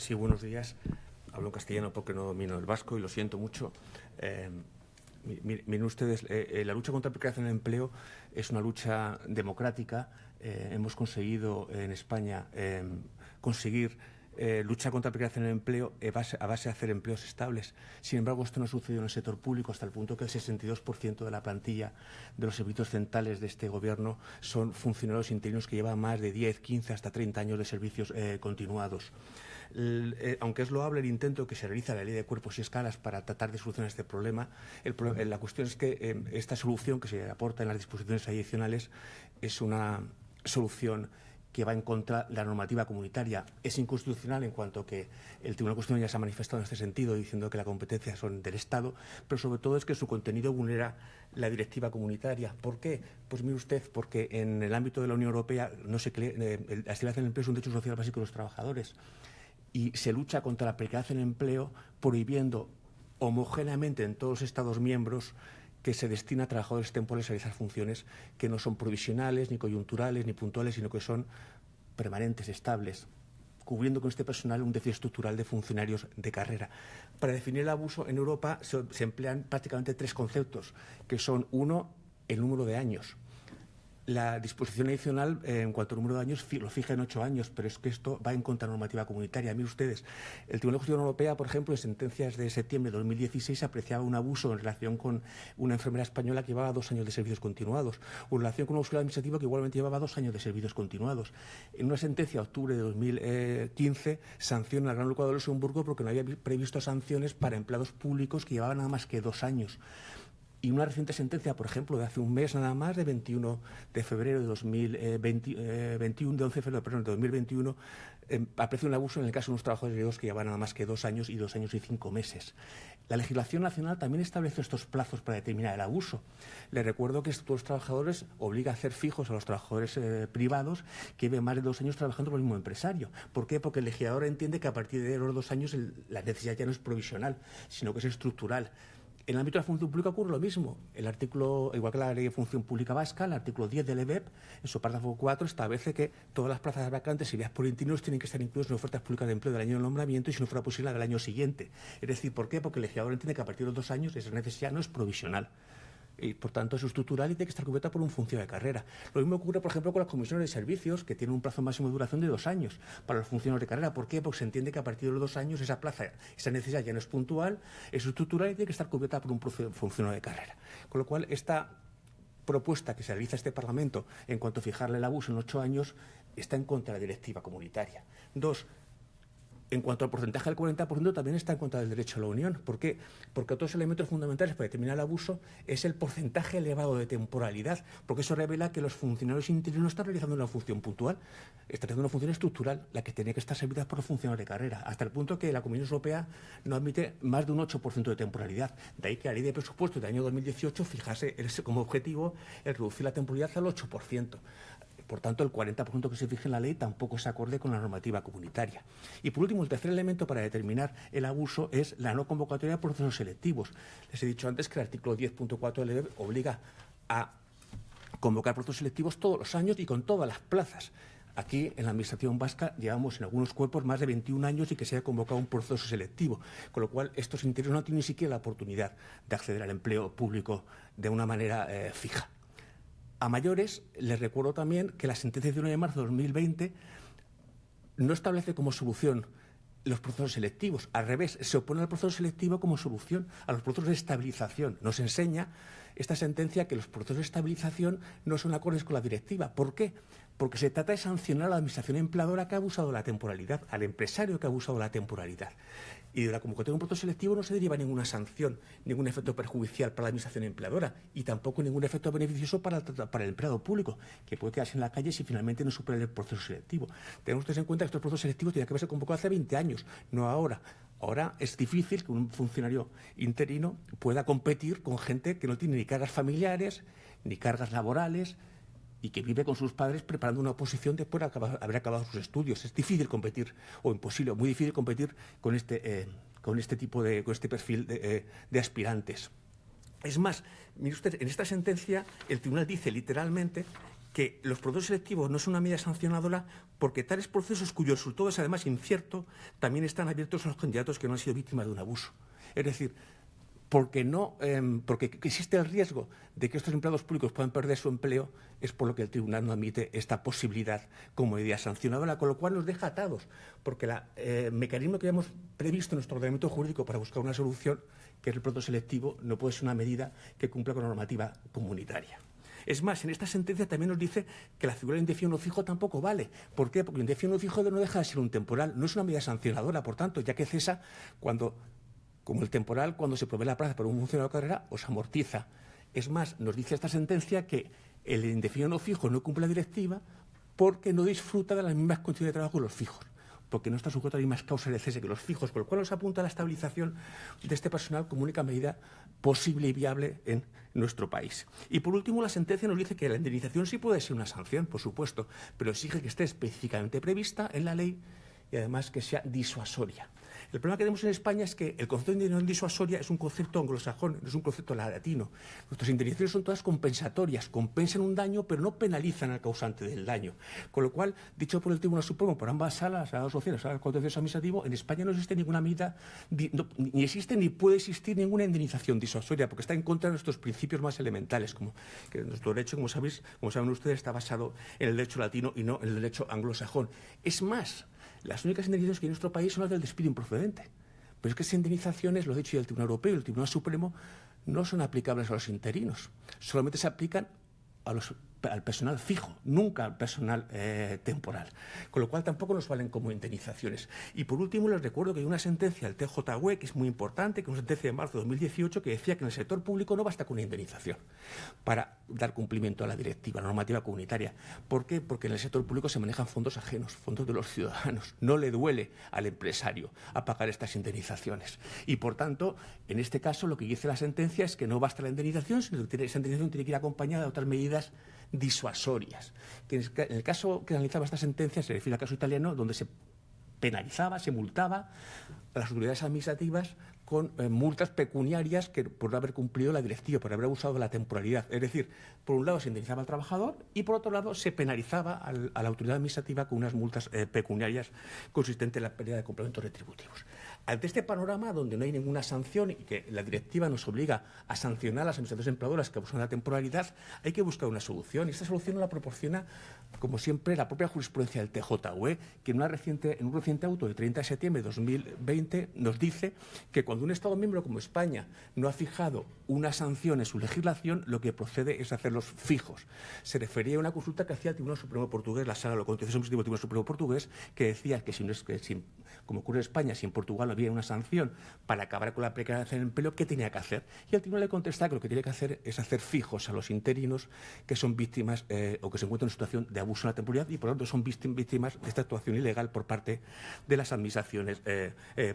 Sí, buenos días. Hablo en castellano porque no domino el vasco y lo siento mucho. Miren ustedes, la lucha contra la precariedad en el empleo es una lucha democrática. Hemos conseguido en España conseguir luchar contra la precariedad en el empleo a base de hacer empleos estables. Sin embargo, esto no ha sucedido en el sector público hasta el punto que el 62% de la plantilla de los servicios centrales de este Gobierno son funcionarios interinos que llevan más de 10, 15, hasta 30 años de servicios continuados. Aunque es loable el intento que se realiza en la Ley de Cuerpos y Escalas para tratar de solucionar este problema, la cuestión es que esta solución que se aporta en las disposiciones adicionales es una solución que va en contra de la normativa comunitaria. Es inconstitucional en cuanto que el Tribunal Constitucional ya se ha manifestado en este sentido, diciendo que las competencias son del Estado, pero sobre todo es que su contenido vulnera la directiva comunitaria. ¿Por qué? Pues mire usted, porque en el ámbito de la Unión Europea la estabilidad en el empleo es un derecho social básico de los trabajadores y se lucha contra la precariedad en el empleo prohibiendo homogéneamente en todos los Estados miembros que se destina a trabajadores temporales a realizar funciones que no son provisionales, ni coyunturales, ni puntuales, sino que son permanentes, estables, cubriendo con este personal un déficit estructural de funcionarios de carrera. Para definir el abuso en Europa se emplean prácticamente tres conceptos, que son, uno, el número de años. La disposición adicional, en cuanto al número de años, lo fija en 8 años, pero es que esto va en contra de la normativa comunitaria. Miren ustedes, el Tribunal de Justicia de la Unión Europea, por ejemplo, en sentencias de septiembre de 2016 apreciaba un abuso en relación con una enfermera española que llevaba 2 años de servicios continuados, o en relación con un auxiliar administrativo que igualmente llevaba 2 años de servicios continuados. En una sentencia de octubre de 2015 sanciona al Gran Ducado de Luxemburgo porque no había previsto sanciones para empleados públicos que llevaban nada más que 2 años. Y una reciente sentencia, por ejemplo, de hace un mes nada más, de 21 de febrero de 2021, aprecia un abuso en el caso de unos trabajadores griegos que llevan nada más que 2 años y 2 años y 5 meses. La legislación nacional también establece estos plazos para determinar el abuso. Les recuerdo que todos los trabajadores obliga a hacer fijos a los trabajadores privados que lleven más de 2 años trabajando por el mismo empresario. ¿Por qué? Porque el legislador entiende que a partir de los 2 años la necesidad ya no es provisional, sino que es estructural. En el ámbito de la función pública ocurre lo mismo. El artículo, igual que la Ley de Función Pública Vasca, el artículo 10 del EBEP, en su párrafo 4, establece que todas las plazas vacantes y vías por interinos tienen que estar incluidas en ofertas públicas de empleo del año del nombramiento y, si no fuera posible, del año siguiente. Es decir, ¿por qué? Porque el legislador entiende que a partir de los 2 años esa necesidad no es provisional. Y, por tanto, es estructural y tiene que estar cubierta por un funcionario de carrera. Lo mismo ocurre, por ejemplo, con las comisiones de servicios, que tienen un plazo máximo de duración de 2 años para los funcionarios de carrera. ¿Por qué? Porque se entiende que a partir de los 2 años esa plaza, esa necesidad ya no es puntual, es estructural y tiene que estar cubierta por un funcionario de carrera. Con lo cual, esta propuesta que se realiza a este Parlamento en cuanto a fijarle el abuso en 8 años está en contra de la directiva comunitaria. 2. En cuanto al porcentaje del 40%, también está en contra del derecho a la Unión. ¿Por qué? Porque otros elementos fundamentales para determinar el abuso es el porcentaje elevado de temporalidad, porque eso revela que los funcionarios interinos no están realizando una función puntual, están realizando una función estructural, la que tenía que estar servida por los funcionarios de carrera, hasta el punto que la Comunidad Europea no admite más de un 8% de temporalidad. De ahí que la Ley de Presupuestos del año 2018 fijase como objetivo el reducir la temporalidad al 8%. Por tanto, el 40% que se fije en la ley tampoco es acorde con la normativa comunitaria. Y por último, el tercer elemento para determinar el abuso es la no convocatoria de procesos selectivos. Les he dicho antes que el artículo 10.4 del EBEP obliga a convocar procesos selectivos todos los años y con todas las plazas. Aquí, en la Administración vasca, llevamos en algunos cuerpos más de 21 años y que se haya convocado un proceso selectivo, con lo cual estos interinos no tienen ni siquiera la oportunidad de acceder al empleo público de una manera fija. A mayores, les recuerdo también que la sentencia de 1 de marzo de 2020 no establece como solución los procesos selectivos. Al revés, se opone al proceso selectivo como solución a los procesos de estabilización. Nos enseña esta sentencia que los procesos de estabilización no son acordes con la directiva. ¿Por qué? Porque se trata de sancionar a la administración empleadora que ha abusado de la temporalidad, al empresario que ha abusado de la temporalidad. Y de la convocatoria de un proceso selectivo no se deriva ninguna sanción, ningún efecto perjudicial para la administración empleadora y tampoco ningún efecto beneficioso para el empleado público, que puede quedarse en la calle si finalmente no supera el proceso selectivo. Tenemos ustedes en cuenta que estos procesos selectivos tenían que haberse convocado hace 20 años, no ahora. Ahora es difícil que un funcionario interino pueda competir con gente que no tiene ni cargas familiares, ni cargas laborales, y que vive con sus padres preparando una oposición después de haber acabado sus estudios. Es difícil competir, o imposible, muy difícil competir con este perfil de aspirantes. Es más, mire usted, en esta sentencia el tribunal dice literalmente que los procesos selectivos no son una medida sancionadora porque tales procesos cuyo resultado es además incierto también están abiertos a los candidatos que no han sido víctimas de un abuso. Es decir, porque existe el riesgo de que estos empleados públicos puedan perder su empleo, es por lo que el tribunal no admite esta posibilidad como medida sancionadora, con lo cual nos deja atados, porque el mecanismo que habíamos previsto en nuestro ordenamiento jurídico para buscar una solución, que es el proceso selectivo, no puede ser una medida que cumpla con la normativa comunitaria. Es más, en esta sentencia también nos dice que la figura de indefinido no fijo tampoco vale. ¿Por qué? Porque el indefinido no fijo no deja de ser un temporal, no es una medida sancionadora, por tanto, ya que cesa como el temporal, cuando se provee la plaza para un funcionario de carrera, os amortiza. Es más, nos dice esta sentencia que el indefinido no fijo no cumple la directiva porque no disfruta de las mismas condiciones de trabajo que los fijos, porque no está sujeto a las mismas causas de cese que los fijos, con lo cual nos apunta a la estabilización de este personal como única medida posible y viable en nuestro país. Y por último, la sentencia nos dice que la indemnización sí puede ser una sanción, por supuesto, pero exige que esté específicamente prevista en la ley y además que sea disuasoria. El problema que tenemos en España es que el concepto de indemnización disuasoria es un concepto anglosajón, no es un concepto latino. Nuestras indemnizaciones son todas compensatorias, compensan un daño pero no penalizan al causante del daño. Con lo cual, dicho por el Tribunal Supremo, por ambas salas, salas sociales, salas contencioso administrativo, en España no existe ninguna medida, ni existe ni puede existir ninguna indemnización disuasoria, porque está en contra de nuestros principios más elementales, como que nuestro derecho, como saben ustedes, está basado en el derecho latino y no en el derecho anglosajón. Es más, las únicas indemnizaciones que hay en nuestro país son las del despido improcedente. Pero es que esas indemnizaciones, lo ha dicho ya el Tribunal Europeo y el Tribunal Supremo, no son aplicables a los interinos. Solamente se aplican al personal fijo, nunca al personal temporal. Con lo cual tampoco nos valen como indemnizaciones. Y por último les recuerdo que hay una sentencia del TJUE que es muy importante, que es una sentencia de marzo de 2018 que decía que en el sector público no basta con una indemnización para dar cumplimiento a la directiva, a la normativa comunitaria. ¿Por qué? Porque en el sector público se manejan fondos ajenos, fondos de los ciudadanos. No le duele al empresario a pagar estas indemnizaciones. Y por tanto, en este caso lo que dice la sentencia es que no basta la indemnización, sino que esa indemnización tiene que ir acompañada de otras medidas disuasorias. Que en el caso que analizaba esta sentencia se refiere al caso italiano, donde se penalizaba, se multaba a las autoridades administrativas con multas pecuniarias por no haber cumplido la directiva, por haber abusado de la temporalidad. Es decir, por un lado se indemnizaba al trabajador y por otro lado se penalizaba a la autoridad administrativa con unas multas pecuniarias consistentes en la pérdida de complementos retributivos. Ante este panorama, donde no hay ninguna sanción y que la directiva nos obliga a sancionar a las administraciones empleadoras que abusan de la temporalidad, hay que buscar una solución. Y esta solución la proporciona, como siempre, la propia jurisprudencia del TJUE, que en un reciente auto de 30 de septiembre de 2020 nos dice que cuando un Estado miembro como España no ha fijado una sanción en su legislación, lo que procede es hacerlos fijos. Se refería a una consulta que hacía el Tribunal Supremo portugués, la Sala de lo Contencioso Administrativo del Tribunal Supremo portugués, que decía que como ocurre en España, si en Portugal no había una sanción para acabar con la precariedad en el empleo, ¿qué tenía que hacer? Y el Tribunal le contesta que lo que tiene que hacer es hacer fijos a los interinos que son víctimas o que se encuentran en situación de abuso en la temporalidad y, por lo tanto, son víctimas de esta actuación ilegal por parte de las administraciones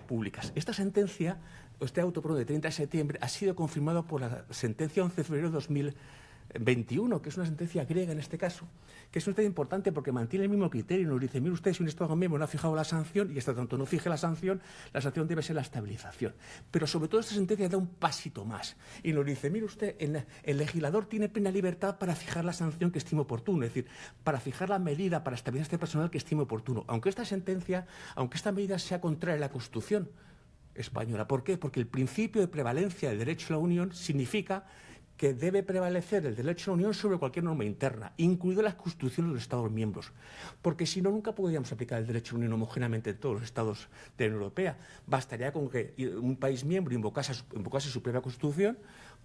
públicas. Esta sentencia, este auto de 30 de septiembre, ha sido confirmado por la sentencia 11 de febrero de 2021, que es una sentencia griega en este caso, que es una sentencia importante porque mantiene el mismo criterio y nos dice, mire usted, si un Estado miembro no ha fijado la sanción y hasta tanto no fije la sanción debe ser la estabilización. Pero sobre todo esta sentencia da un pasito más y nos dice, mire usted, el legislador tiene plena libertad para fijar la sanción que estime oportuno, es decir, para fijar la medida para estabilizar este personal que estime oportuno, aunque esta medida sea contraria a la Constitución española. ¿Por qué? Porque el principio de prevalencia del derecho a la Unión significa que debe prevalecer el derecho a la Unión sobre cualquier norma interna, incluidas las constituciones de los Estados miembros, porque si no, nunca podríamos aplicar el derecho a la Unión homogéneamente en todos los Estados de la Unión Europea. Bastaría con que un país miembro invocase su propia Constitución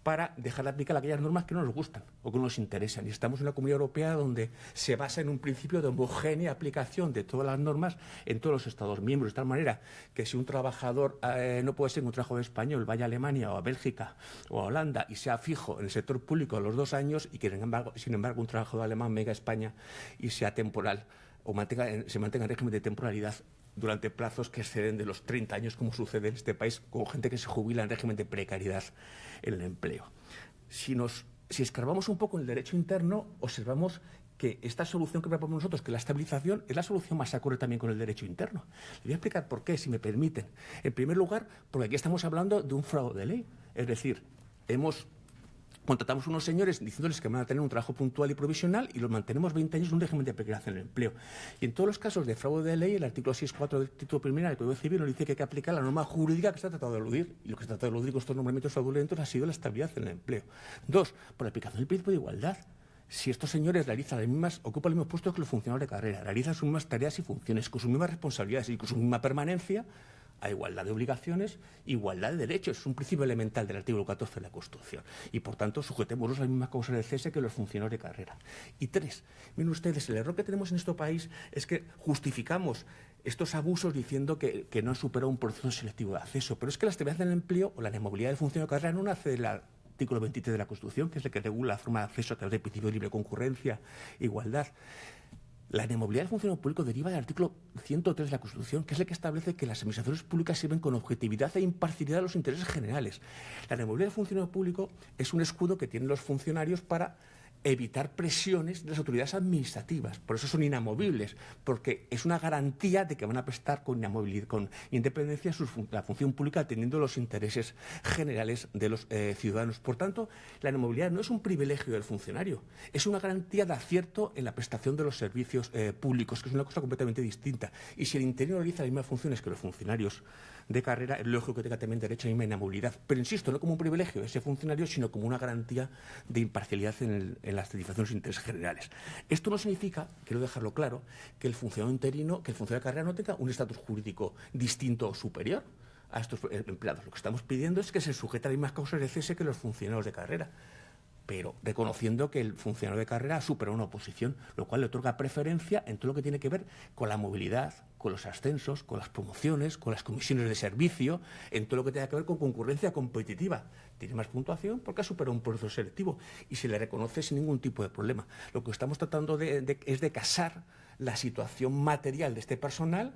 para dejar de aplicar aquellas normas que no nos gustan o que no nos interesan. Y estamos en una Comunidad Europea donde se basa en un principio de homogénea aplicación de todas las normas en todos los Estados miembros, de tal manera que si un trabajador no puede ser un trabajador español, vaya a Alemania o a Bélgica o a Holanda y sea fijo en el sector público a los 2 años y que, sin embargo, un trabajador alemán venga a España y sea temporal o se mantenga en régimen de temporalidad durante plazos que exceden de los 30 años, como sucede en este país, con gente que se jubila en régimen de precariedad en el empleo. Si escarbamos un poco en el derecho interno, observamos que esta solución que proponemos nosotros, que la estabilización, es la solución más acorde también con el derecho interno. Les voy a explicar por qué, si me permiten. En primer lugar, porque aquí estamos hablando de un fraude de ley. Es decir, hemos Contratamos unos señores diciéndoles que van a tener un trabajo puntual y provisional y los mantenemos 20 años en un régimen de precariedad en el empleo. Y en todos los casos de fraude de ley, el artículo 6.4 del título primero del Código Civil nos dice que hay que aplicar la norma jurídica que se ha tratado de eludir. Y lo que se ha tratado de eludir con estos nombramientos fraudulentos ha sido la estabilidad en el empleo. 2, por la aplicación del principio de igualdad. Si estos señores ocupan los mismos puestos que los funcionarios de carrera, realizan sus mismas tareas y funciones, con sus mismas responsabilidades y con su misma permanencia, a igualdad de obligaciones, igualdad de derechos. Es un principio elemental del artículo 14 de la Constitución. Y, por tanto, sujetémonos a las mismas causas de cese que los funcionarios de carrera. Y 3, miren ustedes, el error que tenemos en este país es que justificamos estos abusos diciendo que no han superado un proceso selectivo de acceso. Pero es que la estabilidad en el empleo o la movilidad del funcionario de carrera no nace del artículo 23 de la Constitución, que es el que regula la forma de acceso a través del principio de libre concurrencia, igualdad. La inamovilidad del funcionario público deriva del artículo 103 de la Constitución, que es el que establece que las administraciones públicas sirven con objetividad e imparcialidad a los intereses generales. La inamovilidad del funcionario público es un escudo que tienen los funcionarios para evitar presiones de las autoridades administrativas. Por eso son inamovibles, porque es una garantía de que van a prestar con independencia la función pública atendiendo los intereses generales de los ciudadanos. Por tanto, la inamovilidad no es un privilegio del funcionario, es una garantía de acierto en la prestación de los servicios públicos, que es una cosa completamente distinta. Y si el interino realiza las mismas funciones que los funcionarios de carrera, es lógico que tenga también derecho a la misma inamovilidad. Pero insisto, no como un privilegio de ese funcionario, sino como una garantía de imparcialidad en la satisfacción de los intereses generales. Esto no significa, quiero dejarlo claro, que el funcionario interino, que el funcionario de carrera no tenga un estatus jurídico distinto o superior a estos empleados. Lo que estamos pidiendo es que se sujete a las mismas causas de cese que los funcionarios de carrera, pero reconociendo que el funcionario de carrera ha superado una oposición, lo cual le otorga preferencia en todo lo que tiene que ver con la movilidad, con los ascensos, con las promociones, con las comisiones de servicio, en todo lo que tenga que ver con concurrencia competitiva. Tiene más puntuación porque ha superado un proceso selectivo y se le reconoce sin ningún tipo de problema. Lo que estamos tratando es de casar la situación material de este personal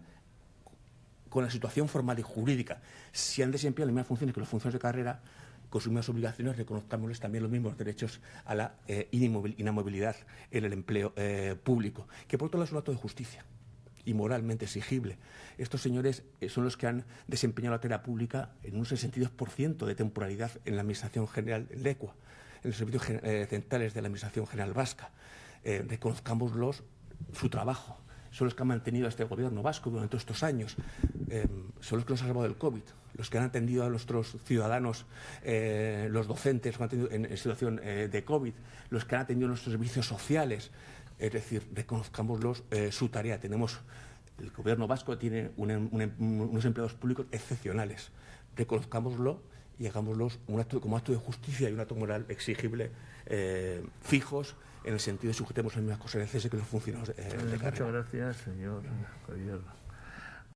con la situación formal y jurídica. Si han desempeñado las mismas funciones que los funcionarios de carrera, con sus mismas obligaciones, reconozcámosles también los mismos derechos a la inamovilidad en el empleo público, que por otro lado es un acto de justicia y moralmente exigible. Estos señores son los que han desempeñado la tarea pública en un 62% de temporalidad en la Administración General de ECUA, en los servicios centrales de la Administración General Vasca. Reconozcámoslos su trabajo. Son los que han mantenido a este gobierno vasco durante todos estos años, son los que nos han salvado del COVID, los que han atendido a nuestros ciudadanos, los docentes en situación de COVID, los que han atendido a nuestros servicios sociales. Es decir, reconozcámoslos su tarea. El gobierno vasco tiene unos empleados públicos excepcionales. Reconozcámoslo y hagámoslos como acto de justicia y un acto moral exigible, fijos, en el sentido de sujetemos las mismas cosas de cese que los funcionarios de carrera. Muchas gracias, señor Javier.